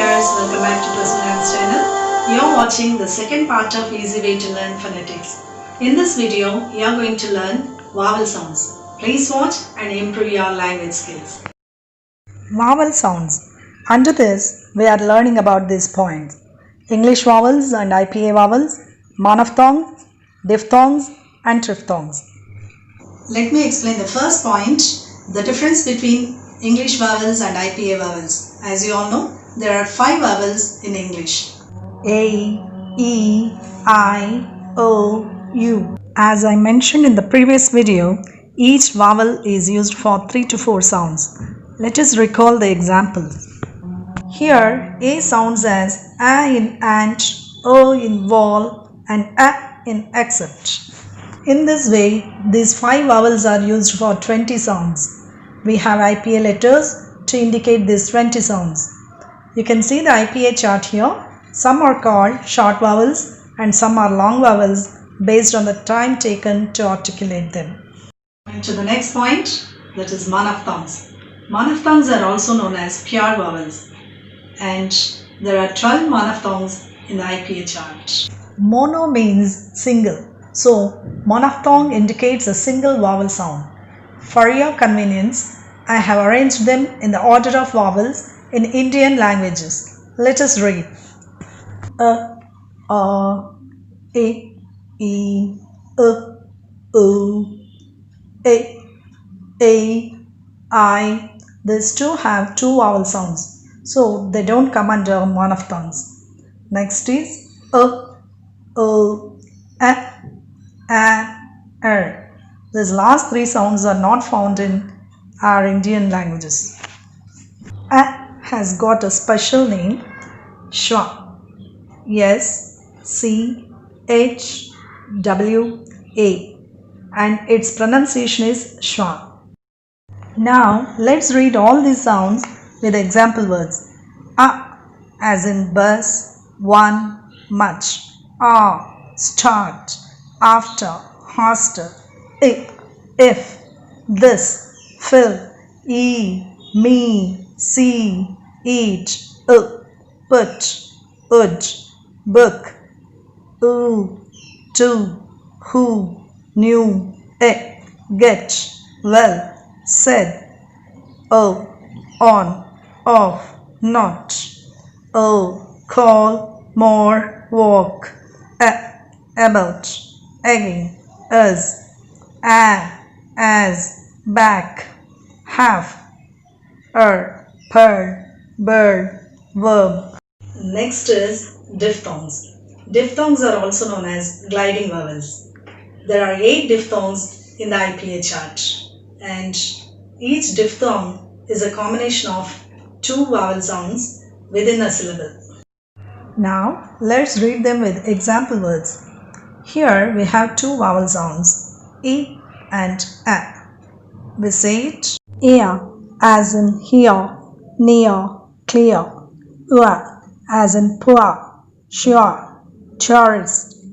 viewers, welcome back to Personal's channel. You're watching the second part of Easy Way to Learn Phonetics. In this video, you're going to learn vowel sounds. Please watch and improve your language skills. Vowel sounds. Under this, we are learning about these points: English vowels and IPA vowels, monophthongs, diphthongs and triphthongs. Let me explain the first point, the difference between English vowels and IPA vowels. As you all know, there are 5 vowels in English. A, E, I, O, U. As I mentioned in the previous video, each vowel is used for 3 to 4 sounds. Let us recall the examples. Here, A sounds as A in ant, O in wall and A in accept. In this way, these 5 vowels are used for 20 sounds. We have IPA letters to indicate these 20 sounds. You can see the IPA chart here. Some are called short vowels and some are long vowels based on the time taken to articulate them. Coming to the next point, that is monophthongs. Monophthongs are also known as pure vowels, and there are 12 monophthongs in the IPA chart. Mono means single, so monophthong indicates a single vowel sound. For your convenience, I have arranged them in the order of vowels in Indian languages. Let us read. A, E, O, A, I. These two have 2 vowel sounds, so they don't come under monophthongs. Next is O, A, R. These last 3 sounds are not found in our Indian languages. A has got a special name, Shwa. S, C, H, W, A, and its pronunciation is Shwa. Now let's read all these sounds with example words. A as in bus, one, much. A, start, after, hostel. If, this, fill. E, me, see, eat. Put, would, book. Ooh, to, who, new. Get, well. Said, on, off, not. Call, more, walk. About, again, as, back, half, per, bird, verb. Next is diphthongs. Diphthongs are also known as gliding vowels. There are 8 diphthongs in the IPA chart, and each diphthong is a combination of 2 vowel sounds within a syllable. Now let's read them with example words. Here we have 2 vowel sounds, E and A. We say it ear as in here, near, clear. Ua as in poor, sure, tourist.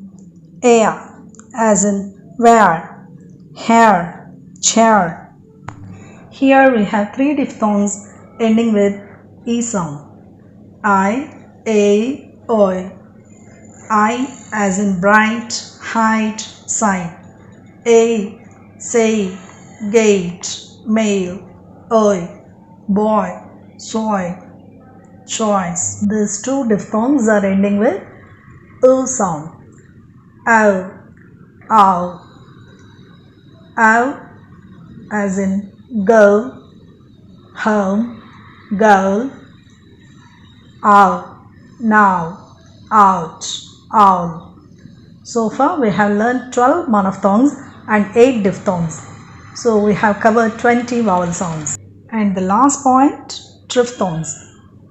Air as in where, hair, chair. Here we have 3 diphthongs ending with E sound. I, A, Oi. I as in bright, height, sign. A, say, gate, male. Oi, boy, soy, choice. These 2 diphthongs are ending with O sound. Ow, ow. Ow as in go, home, goal. Ow, now, out, owl. So far we have learned 12 monophthongs and 8 diphthongs. So we have covered 20 vowel sounds. And the last point, triphthongs.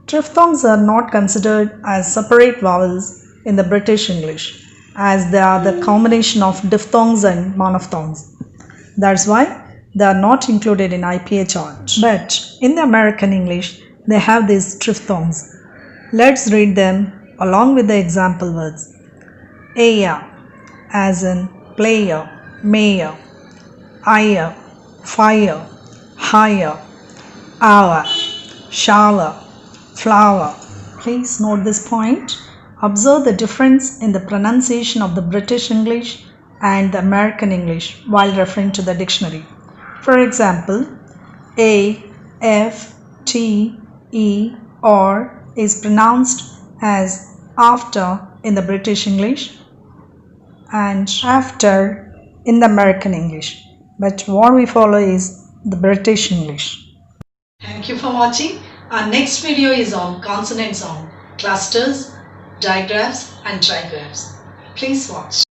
Triphthongs are not considered as separate vowels in the British English, as they are the combination of diphthongs and monophthongs. That's why they are not included in IPA chart. But in the American English, they have these triphthongs. Let's read them along with the example words. Aya as in player, mayor. Ire, fire, higher. Hour, shower, flower. Please note this point. Observe the difference in the pronunciation of the British English and the American English while referring to the dictionary. For example, A, F, T, E, or is pronounced as after in the British English and after in the American English. But what we follow is the British English. Thank you for watching. Our next video is on consonant sound, clusters, digraphs and trigraphs. Please watch.